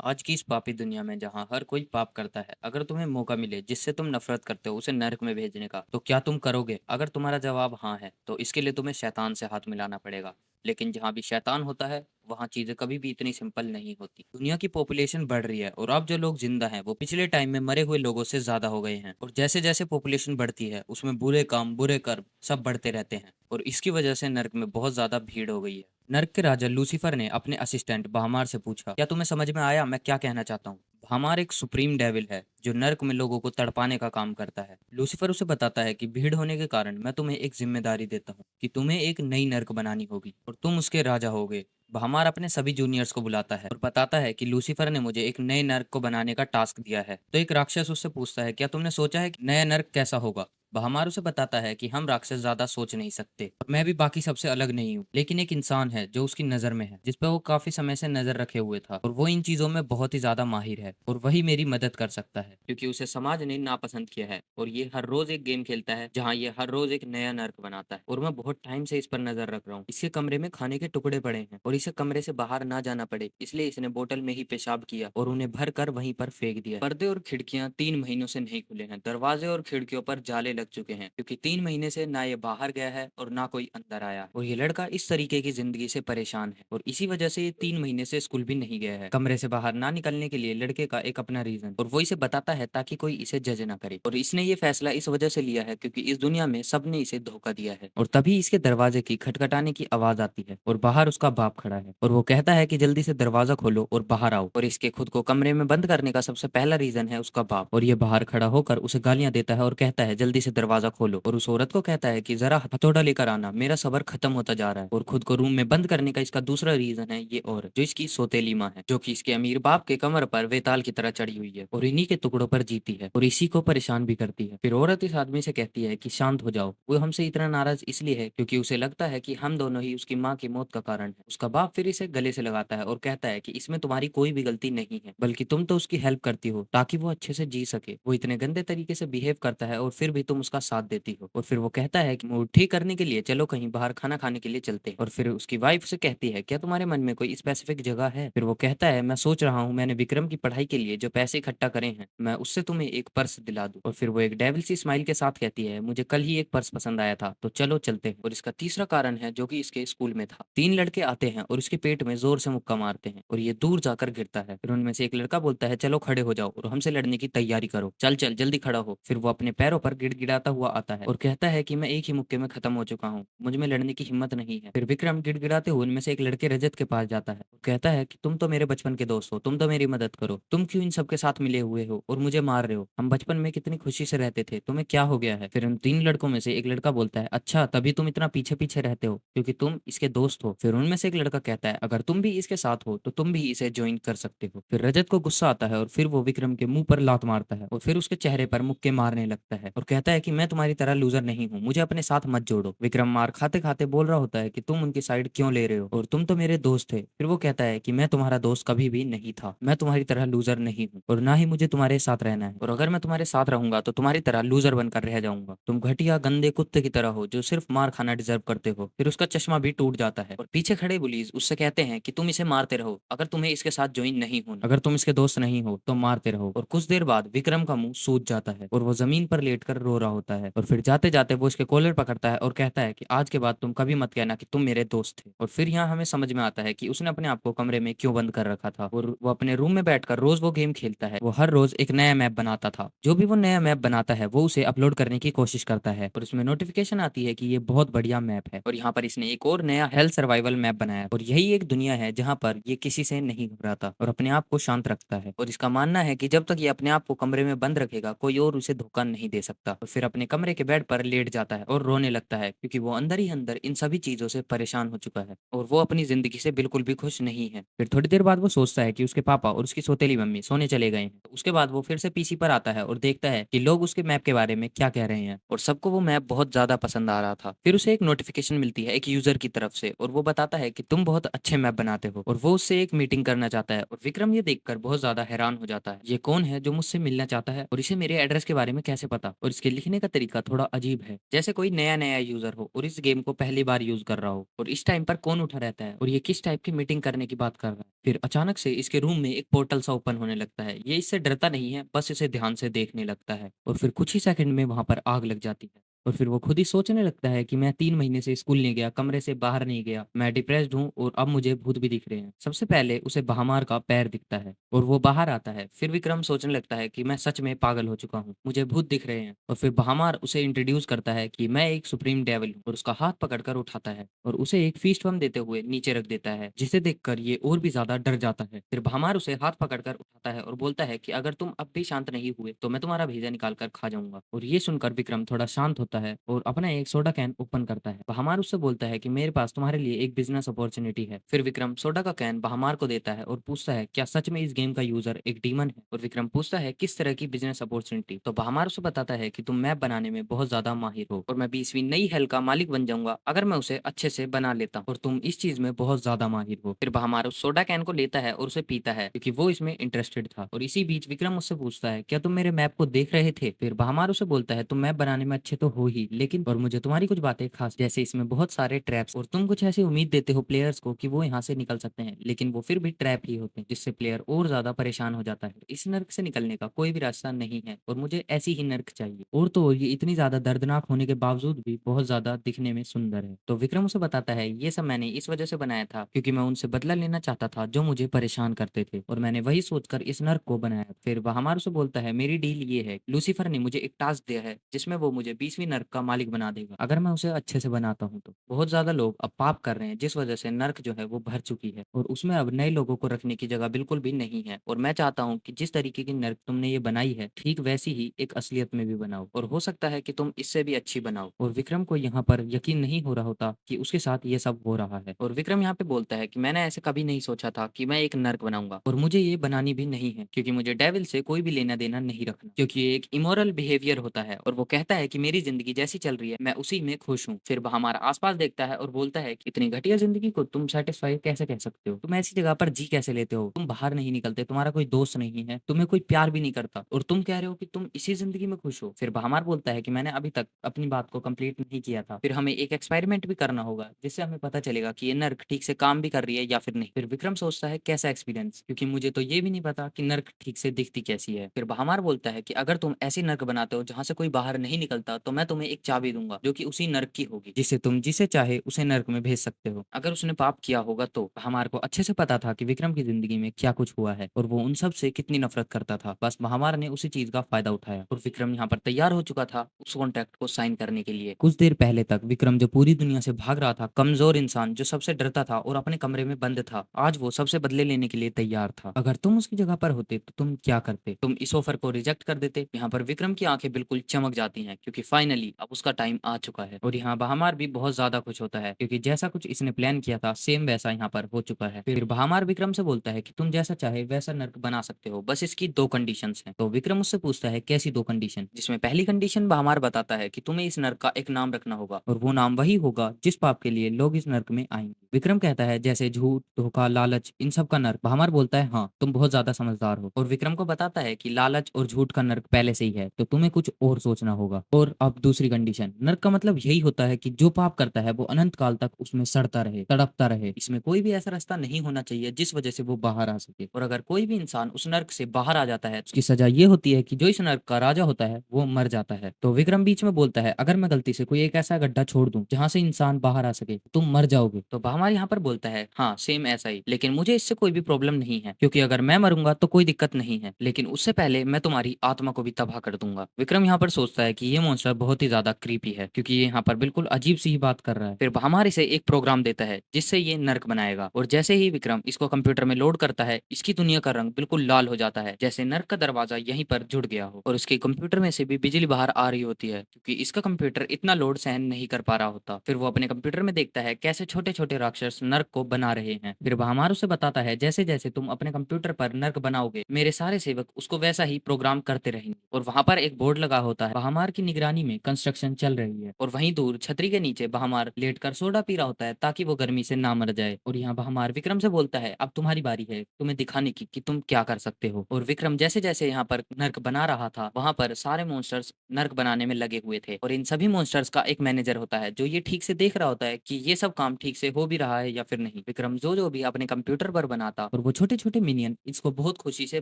आज की इस पापी दुनिया में जहाँ हर कोई पाप करता है, अगर तुम्हें मौका मिले जिससे तुम नफरत करते हो उसे नरक में भेजने का, तो क्या तुम करोगे? अगर तुम्हारा जवाब हाँ है, तो इसके लिए तुम्हें शैतान से हाथ मिलाना पड़ेगा। लेकिन जहाँ भी शैतान होता है, वहाँ चीजें कभी भी इतनी सिंपल नहीं होती। दुनिया की पॉपुलेशन बढ़ रही है और अब जो लोग जिंदा हैं वो पिछले टाइम में मरे हुए लोगों से ज्यादा हो गए हैं। और जैसे जैसे पॉपुलेशन बढ़ती है, उसमें बुरे काम, बुरे कर्म सब बढ़ते रहते हैं और इसकी वजह से नरक में बहुत ज्यादा भीड़ हो गई है। नर्क के राजा लूसीफर ने अपने असिस्टेंट बहामार से पूछा, क्या तुम्हें समझ में आया मैं क्या कहना चाहता हूँ? बहामार एक सुप्रीम डेविल है जो नर्क में लोगों को तड़पाने का काम करता है। लूसीफर उसे बताता है कि भीड़ होने के कारण मैं तुम्हें एक जिम्मेदारी देता हूँ कि तुम्हें एक नई नर्क बनानी होगी और तुम उसके राजा होगे। बहामार अपने सभी जूनियर्स को बुलाता है और बताता है कि लूसीफर ने मुझे एक नए नर्क को बनाने का टास्क दिया है। तो एक राक्षस उससे पूछता है, क्या तुमने सोचा है कि नया नर्क कैसा होगा? बहामार उसे बताता है कि हम राक्षस ज्यादा सोच नहीं सकते और मैं भी बाकी सबसे अलग नहीं हूँ, लेकिन एक इंसान है जो उसकी नजर में है, जिस पर वो काफी समय से नजर रखे हुए था और वो इन चीजों में बहुत ही ज्यादा माहिर है और वही मेरी मदद कर सकता है क्योंकि उसे समाज ने नापसंद किया है और ये हर रोज एक गेम खेलता है जहाँ ये हर रोज एक नया नर्क बनाता है और मैं बहुत टाइम से इस पर नजर रख रहा हूँ। इसके कमरे में खाने के टुकड़े पड़े हैं और इसे कमरे से बाहर ना जाना पड़े इसलिए इसने बोतल में ही पेशाब किया और उन्हें भर कर वहीं पर फेंक दिया। पर्दे और खिड़कियां 3 महीनों से नहीं खुले हैं, दरवाजे और खिड़कियों पर जाले लग चुके हैं क्योंकि 3 महीने से ना ये बाहर गया है और ना कोई अंदर आया। और ये लड़का इस तरीके की जिंदगी से परेशान है और इसी वजह से ये 3 महीने से स्कूल भी नहीं गया है। कमरे से बाहर ना निकलने के लिए लड़के का एक अपना रीजन और वो इसे बताता है ताकि कोई इसे जज ना करे। और इसने ये फैसला इस वजह से लिया है क्योंकि इस दुनिया में सबने इसे धोखा दिया है। और तभी इसके दरवाजे की खटखटाने की आवाज आती है और बाहर उसका बाप खड़ा है और वो कहता है कि जल्दी से दरवाजा खोलो और बाहर आओ। और इसके खुद को कमरे में बंद करने का सबसे पहला रीजन है उसका बाप और ये बाहर खड़ा होकर उसे गालियां देता है और कहता है जल्दी से दरवाजा खोलो। और उस औरत को कहता है कि जरा हथौड़ा लेकर आना, मेरा सबर खत्म होता जा रहा है। और खुद को रूम में बंद करने का इसका दूसरा रीजन है ये औरत जो इसकी सौतेली माँ है, जो कि इसके अमीर बाप के कमर पर वेताल की तरह चढ़ी हुई है और इन्हीं के टुकड़ों पर जीती है और इसी को परेशान भी करती है। फिर औरत इस आदमी से कहती है कि शांत हो जाओ, वो हमसे इतना नाराज इसलिए है क्योंकि उसे लगता है कि हम दोनों ही उसकी माँ की मौत का कारण है। उसका बाप फिर इसे गले से लगाता है और कहता है कि इसमें तुम्हारी कोई भी गलती नहीं है, बल्कि तुम तो उसकी हेल्प करती हो ताकि वो अच्छे से जी सके। वो इतने गंदे तरीके से बिहेव करता है और फिर भी तुम उसका साथ देती हो। और फिर वो कहता है कि मूड ठीक करने के लिए चलो कहीं बाहर खाना खाने के लिए चलते हैं। और फिर उसकी वाइफ से कहती है क्या तुम्हारे मन में कोई स्पेसिफिक जगह है? फिर वो कहता है मैं सोच रहा हूँ मैंने विक्रम की पढ़ाई के लिए जो पैसे इकट्ठा करे हैं मैं उससे तुम्हें एक पर्स दिला दूं। और फिर वो एक डेविल सी स्माइल के साथ कहती है मुझे कल ही एक पर्स पसंद आया था तो चलो चलते हैं। और इसका तीसरा कारण है जो कि इसके स्कूल में था। 3 लड़के आते हैं और उसके पेट में जोर से मुक्का मारते हैं और ये दूर जाकर गिरता है। फिर उनमें से एक लड़का बोलता है चलो खड़े हो जाओ और हमसे लड़ने की तैयारी करो, चल चल जल्दी खड़ा हो। फिर वो अपने पैरों पर गिड़गिड़ाता हुआ आता है और कहता है कि मैं एक ही मुक्के में खत्म हो चुका हूँ, मुझ में लड़ने की हिम्मत नहीं है। फिर विक्रम गिड़गिड़ाते हुए उनमें से एक लड़के रजत के पास जाता है और कहता है कि तुम तो मेरे बचपन के दोस्त हो, तुम तो मेरी मदद करो, तुम क्यों इन सबके साथ मिले हुए हो और मुझे मार रहे हो? हम बचपन में कितनी खुशी से रहते थे, तुम्हें क्या हो गया है? फिर उन 3 लड़कों में से एक लड़का बोलता है अच्छा तभी तुम इतना पीछे पीछे रहते हो क्योंकि तुम इसके दोस्त हो। फिर उनमें से एक लड़का कहता है अगर तुम भी इसके साथ हो तो तुम भी इसे ज्वाइन कर सकते हो। फिर रजत को गुस्सा आता है और फिर वो विक्रम के मुंह पर लात मारता है और फिर उसके चेहरे पर मुक्के मारने लगता है और कहता है कि मैं तुम्हारी तरह लूजर नहीं हूँ, मुझे अपने साथ मत जोड़ो। विक्रम मार खाते खाते बोल रहा होता है कि तुम उनकी साइड क्यों ले रहे हो और तुम तो मेरे दोस्त थे। फिर वो कहता है कि मैं तुम्हारा दोस्त कभी भी नहीं था, मैं तुम्हारी तरह लूजर नहीं हूँ और ना ही मुझे तुम्हारे साथ रहना है। और अगर मैं तुम्हारे साथ रहूंगा तो तुम्हारी तरह लूजर बनकर रह जाऊंगा, तुम घटिया गंदे कुत्ते की तरह हो जो सिर्फ मार खाना डिजर्व करते हो। फिर उसका चश्मा भी टूट जाता है और पीछे खड़े पुलिस उससे कहते हैं कि तुम इसे मारते रहो, अगर तुम्हें इसके साथ ज्वाइन नहीं होना, अगर तुम इसके दोस्त नहीं हो तो मारते रहो। और कुछ देर बाद विक्रम का मुंह सूज जाता है और वो जमीन पर लेटकर रो रहा होता है और फिर जाते जाते वो इसके कॉलर पकड़ता है और कहता है कि आज के बाद तुम कभी मत कहना कि तुम मेरे दोस्त थे। और फिर यहाँ हमें समझ में आता है कि उसने अपने आप को कमरे में क्यों बंद कर रखा था और वो अपने रूम में बैठकर रोज वो गेम खेलता है। वो हर रोज एक नया मैप बनाता था, जो भी वो नया मैप बनाता है वो उसे अपलोड करने की कोशिश करता है और उसमें नोटिफिकेशन आती है कि ये बहुत बढ़िया मैप है। और यहाँ पर इसने एक और नया हेल्थ सर्वाइवल मैप बनाया और यही एक दुनिया है जहाँ पर ये किसी से नहीं घबराता और अपने आप को शांत रखता है। और इसका मानना है कि जब तक ये अपने आप को कमरे में बंद रखेगा कोई और उसे धोखा नहीं दे सकता। और फिर अपने कमरे के बेड पर लेट जाता है और रोने लगता है क्योंकि वो अंदर ही अंदर इन सभी चीजों से परेशान हो चुका है और वो अपनी जिंदगी से बिल्कुल भी खुश नहीं है। फिर थोड़ी देर बाद वो सोचता है कि उसके पापा और उसकी सौतेली मम्मी सोने चले गए हैं। उसके बाद वो फिर से पीसी पर आता है और देखता है कि लोग उसके मैप के बारे में क्या कह रहे हैं और सबको वो मैप बहुत ज्यादा पसंद आ रहा था। फिर उसे एक नोटिफिकेशन मिलती है एक यूजर की तरफ से और वो बताता है कि तुम बहुत अच्छे मैप बनाते हो और वो उससे एक मीटिंग करना चाहता है। और विक्रम ये देखकर बहुत ज्यादा हैरान हो जाता है, ये कौन है जो मुझसे मिलना चाहता है और इसे मेरे एड्रेस के बारे में कैसे पता और इसके दिखने का तरीका थोड़ा अजीब है, जैसे कोई नया नया यूजर हो और इस गेम को पहली बार यूज कर रहा हो, और इस टाइम पर कौन उठा रहता है और ये किस टाइप की मीटिंग करने की बात कर रहा है। फिर अचानक से इसके रूम में एक पोर्टल सा ओपन होने लगता है। ये इससे डरता नहीं है, बस इसे ध्यान से देखने लगता है, और फिर कुछ ही सेकंड में वहां पर आग लग जाती है। और फिर वो खुद ही सोचने लगता है कि मैं 3 महीने से स्कूल नहीं गया, कमरे से बाहर नहीं गया, मैं डिप्रेस्ड हूँ और अब मुझे भूत भी दिख रहे हैं। सबसे पहले उसे बहामार का पैर दिखता है और वो बाहर आता है। फिर विक्रम सोचने लगता है कि मैं सच में पागल हो चुका हूँ, मुझे भूत दिख रहे हैं। और फिर बहामार उसे इंट्रोड्यूस करता है कि मैं एक सुप्रीम डेविल हूँ, और उसका हाथ पकड़कर उठाता है और उसे एक फीस्ट बम देते हुए नीचे रख देता है, जिसे देखकर ये और भी ज्यादा डर जाता है। फिर बहामार उसे हाथ पकड़कर उठाता है और बोलता है कि अगर तुम अब भी शांत नहीं हुए तो मैं तुम्हारा भेजा निकाल कर खा जाऊंगा। और ये सुनकर विक्रम थोड़ा शांत होता है और अपना एक सोडा कैन ओपन करता है। बहामार उससे बोलता है कि मेरे पास तुम्हारे लिए एक बिजनेस अपॉर्चुनिटी है। फिर विक्रम सोडा का कैन बहामार को देता है और पूछता है क्या सच में इस गेम का यूजर एक डीमन है। और विक्रम पूछता है किस तरह की बिजनेस अपॉर्चुनिटी। तो बहामार उसे बताता है कि तुम मैप बनाने में बहुत ज्यादा माहिर हो और मैं 20वीं नई हेल का मालिक बन जाऊंगा अगर मैं उसे अच्छे से बना लेता हूं, और तुम इस चीज में बहुत ज्यादा माहिर हो। फिर बहामार उस सोडा कैन को लेता है और उसे पीता है क्योंकि वो इसमें इंटरेस्टेड था। और इसी बीच विक्रम उससे पूछता है क्या तुम मेरे मैप को देख रहे थे। फिर बहामार उसे बोलता है तुम मैप बनाने में अच्छे तो हो ही, लेकिन और मुझे तुम्हारी कुछ बातें खास, जैसे इसमें बहुत सारे ट्रैप्स, और तुम कुछ ऐसी उम्मीद देते हो प्लेयर्स को कि वो यहाँ से निकल सकते हैं, लेकिन वो फिर भी ट्रैप ही होते हैं, जिससे प्लेयर और ज्यादा परेशान हो जाता है। इस नर्क से निकलने का कोई भी रास्ता नहीं है और मुझे ऐसी ही नर्क चाहिए। और तो और ये इतनी ज्यादा दर्दनाक होने के बावजूद भी बहुत ज्यादा दिखने में सुंदर है। तो विक्रम उसे बताता है ये सब मैंने इस वजह से बनाया था क्योंकि मैं उनसे बदला लेना चाहता था जो मुझे परेशान करते थे, और मैंने वही सोचकर इस नर्क को बनाया। फिर वह हमारे से बोलता है मेरी डील ये है, लूसीफर ने मुझे एक टास्क दिया है जिसमें वो मुझे 20वीं नर्क का मालिक बना देगा अगर मैं उसे अच्छे से बनाता हूँ। तो बहुत ज्यादा लोग अब पाप कर रहे हैं जिस वजह से नर्क जो है वो भर चुकी है, और उसमें अब नए लोगों को रखने की जगह बिल्कुल भी नहीं है। और मैं चाहता हूँ कि जिस तरीके की नर्क तुमने ये बनाई है ठीक वैसी ही एक असलियत में भी बनाओ, और हो सकता है कि तुम इससे भी अच्छी बनाओ। और विक्रम को यहाँ पर यकीन नहीं हो रहा होता कि उसके साथ ये सब हो रहा है। और विक्रम यहाँ पे बोलता है कि मैंने ऐसे कभी नहीं सोचा था कि मैं एक नर्क बनाऊंगा, और मुझे ये बनानी भी नहीं है क्योंकि मुझे डेविल से कोई भी लेना देना नहीं रखना, क्योंकि ये एक इमोरल बिहेवियर होता है और वो कहता है कि मेरी जिंदगी जैसी चल रही है मैं उसी में खुश हूँ। फिर वह हमारा आसपास देखता है और बोलता है कि इतनी घटिया जिंदगी को तुम सेटिस्फाई कैसे कह सकते हो, तुम ऐसी जगह पर जी कैसे लेते हो, तुम बाहर नहीं निकलते, तुम्हारा कोई दोस्त नहीं है, तुम्हें कोई प्यार भी नहीं करता, और तुम कह रहे हो कि तुम इसी जिंदगी में खुश हो। फिर बहामार बोलता है कि मैंने अभी तक अपनी बात को कंप्लीट नहीं किया था, फिर हमें एक एक्सपेरिमेंट भी करना होगा जिससे हमें पता चलेगा कि ये नर्क ठीक से काम भी कर रही है या फिर नहीं। फिर विक्रम सोचता है कैसा एक्सपीरियंस, क्योंकि मुझे तो ये भी नहीं पता कि नर्क ठीक से दिखती कैसी है। फिर बहामार बोलता है कि अगर तुम ऐसी नर्क बनाते हो जहां से कोई बाहर नहीं निकलता तो मैं तुम्हें एक चाबी दूंगा जो कि उसी नर्क की होगी, जिसे तुम जिसे चाहे उसे नर्क में भेज सकते हो अगर उसने पाप किया होगा। तो हमार को अच्छे से पता था कि विक्रम की जिंदगी में क्या कुछ हुआ है और वो उन सब से कितनी नफरत करता था, बस महामार ने उसी चीज का फायदा उठाया और विक्रम यहाँ पर तैयार हो चुका था उस कॉन्ट्रैक्ट को साइन करने के लिए। कुछ देर पहले तक विक्रम जो पूरी दुनिया से भाग रहा था, कमजोर इंसान जो सबसे डरता था और अपने कमरे में बंद था, आज वो सबसे बदले लेने के लिए तैयार था। अगर तुम उसकी जगह पर होते तो तुम क्या करते, तुम इस ऑफर को रिजेक्ट कर देते। यहाँ पर विक्रम की आंखें बिल्कुल चमक जाती हैं क्योंकि फाइनली अब उसका टाइम आ चुका है। और यहाँ बहामार भी बहुत ज्यादा खुश होता है क्योंकि जैसा कुछ इसने प्लान किया था सेम वैसा यहाँ पर हो चुका है। फिर बहामार विक्रम से बोलता है कि तुम जैसा चाहे वैसा नर्क बना सकते हो, बस इसकी दो कंडीशंस हैं। तो विक्रम उससे पूछता है कैसी दो कंडीशन, जिसमें पहली कंडीशन बहामार बताता है कि तुम्हें इस नर्क का एक नाम रखना होगा और वो नाम वही होगा जिस पाप के लिए लोग इस नर्क में आएंगे। विक्रम कहता है जैसे झूठ, धोखा, लालच, इन सब का नर्क। बहामार बोलता है हाँ तुम बहुत ज्यादा समझदार हो, और विक्रम को बताता है कि लालच और झूठ का नर्क पहले से ही है तो तुम्हें कुछ और सोचना होगा। और अब दूसरी कंडीशन, नर्क का मतलब यही होता है कि जो पाप करता है वो अनंत काल तक उसमें सड़ता रहे, तड़पता रहे। इसमें कोई भी ऐसा रास्ता नहीं होना चाहिए जिस वजह से वो बाहर आ सके, और अगर कोई भी इंसान उस नर्क से बाहर आ जाता है उसकी सजा ये होती है कि जो इस नर्क का राजा होता है वो मर जाता है। तो विक्रम बीच में बोलता है अगर मैं गलती से कोई एक ऐसा गड्ढा छोड़ दूं जहां से इंसान बाहर आ सके तुम मर जाओगे। तो बहामार यहाँ पर बोलता है हाँ सेम ऐसा ही, लेकिन मुझे इससे कोई भी प्रॉब्लम नहीं है क्योंकि अगर मैं मरूंगा तो कोई दिक्कत नहीं है, लेकिन उससे पहले मैं तुम्हारी आत्मा को भी तबाह कर दूंगा। विक्रम यहाँ पर सोचता है कि ये मॉन्स्टर बहुत ही ज्यादा क्रीपी है क्योंकि ये यहाँ पर बिल्कुल अजीब सी ही बात कर रहा है। फिर बहामार इसे एक प्रोग्राम देता है जिससे ये नर्क बनाएगा, और जैसे ही विक्रम इसको कंप्यूटर में लोड करता है इसकी दुनिया का रंग बिल्कुल लाल हो जाता है जैसे नर्क का दरवाजा यहीं पर जुड़ गया हो, और उसके कंप्यूटर में से भी बिजली बाहर आ रही होती है क्योंकि इसका कंप्यूटर इतना लोड सहन नहीं कर पा रहा होता। फिर वो अपने कंप्यूटर में देखता है कैसे छोटे छोटे राक्षस नर्क को बना रहे हैं। फिर बहामार उसे बताता है जैसे जैसे तुम अपने कंप्यूटर पर नर्क बनाओगे मेरे सारे सेवक उसको वैसा ही प्रोग्राम करते रहेंगे, और वहां पर एक बोर्ड लगा होता है। बहामार की निगरानी में कंस्ट्रक्शन चल रही है और वहीं दूर छतरी के नीचे बहामार लेटकर सोडा पी रहा होता है ताकि वो गर्मी से ना मर जाए। और यहाँ बहामार विक्रम से बोलता है, अब तुम्हारी बारी है तुम्हें दिखाने की कि तुम क्या कर सकते हो। और विक्रम जैसे जैसे यहाँ पर नर्क बना रहा था, वहां पर सारे मॉन्स्टर्स नर्क बनाने में लगे हुए थे और इन सभी मॉन्स्टर्स का एक मैनेजर होता है जो ये ठीक से देख रहा होता है कि ये सब काम ठीक से हो भी रहा है या फिर नहीं। विक्रम जो भी अपने कंप्यूटर पर बनाता और वो छोटे छोटे मिनियन इसको बहुत खुशी से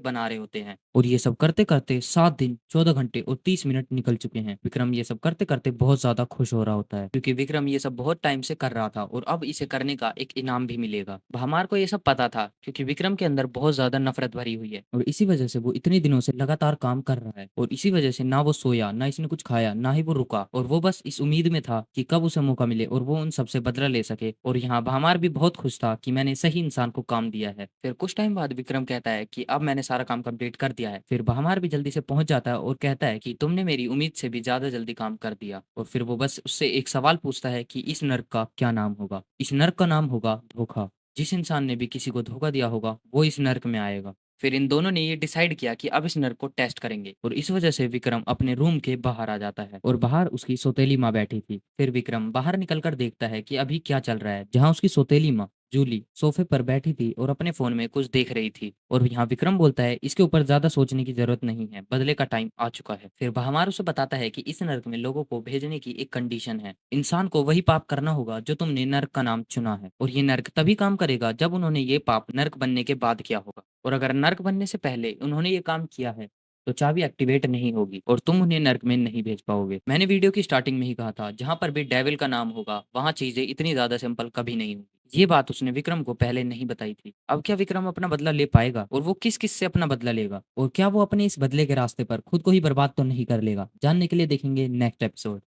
बना रहे होते हैं। और ये सब करते करते 7 दिन 14 घंटे और 30 मिनट निकल चुके हैं। विक्रम ये सब करते करते बहुत ज्यादा खुश हो रहा होता है क्योंकि विक्रम ये सब बहुत टाइम से कर रहा था और अब इसे करने का एक इनाम भी मिलेगा। हमार को ये सब पता था क्योंकि विक्रम के अंदर बहुत ज्यादा नफरत भरी हुई है और इसी वजह से वो इतने दिनों से लगातार काम कर रहा है और इसी वजह से ना वो सोया, ना इसने कुछ खाया, ना ही वो रुका और वो बस इस उम्मीद में था कि कब उसे मौका मिले और वो उन सबसे बदला ले सके। और यहाँ बहमार भी बहुत खुश था कि मैंने सही इंसान को काम दिया है। फिर कुछ टाइम बाद विक्रम कहता है कि अब मैंने सारा काम कंप्लीट कर दिया है। फिर बहमार भी जल्दी से पहुंच जाता है और कहता है कि तुमने मेरी उम्मीद से भी ज्यादा जल्दी काम कर दिया। और फिर वो बस उससे एक सवाल पूछता है कि इस नर्क का क्या नाम होगा। इस नर्क का नाम होगा धोखा। जिस इंसान ने भी किसी को धोखा दिया होगा वो इस नर्क में आएगा। फिर इन दोनों ने ये डिसाइड किया कि अब इस नर्क को टेस्ट करेंगे और इस वजह से विक्रम अपने रूम के बाहर आ जाता है और बाहर उसकी सौतेली माँ बैठी थी। फिर विक्रम बाहर निकलकर देखता है कि अभी क्या चल रहा है, जहाँ उसकी सौतेली माँ जूली सोफे पर बैठी थी और अपने फोन में कुछ देख रही थी। और यहाँ विक्रम बोलता है इसके ऊपर ज्यादा सोचने की जरूरत नहीं है, बदले का टाइम आ चुका है। फिर बहमार उसे बताता है कि इस नर्क में लोगों को भेजने की एक कंडीशन है, इंसान को वही पाप करना होगा जो तुमने नर्क का नाम चुना है और ये नर्क तभी काम करेगा जब उन्होंने ये पाप नर्क बनने के बाद किया होगा। और अगर नर्क बनने से पहले उन्होंने ये काम किया है तो चाबी एक्टिवेट नहीं होगी और तुम उन्हें नर्क में नहीं भेज पाओगे। मैंने वीडियो की स्टार्टिंग में ही कहा था, जहां पर भी डेविल का नाम होगा वहां चीजें इतनी ज्यादा सिंपल कभी नहीं होगी। ये बात उसने विक्रम को पहले नहीं बताई थी। अब क्या विक्रम अपना बदला ले पाएगा और वो किस किस से अपना बदला लेगा और क्या वो अपने इस बदले के रास्ते पर खुद को ही बर्बाद तो नहीं कर लेगा? जानने के लिए देखेंगे नेक्स्ट एपिसोड।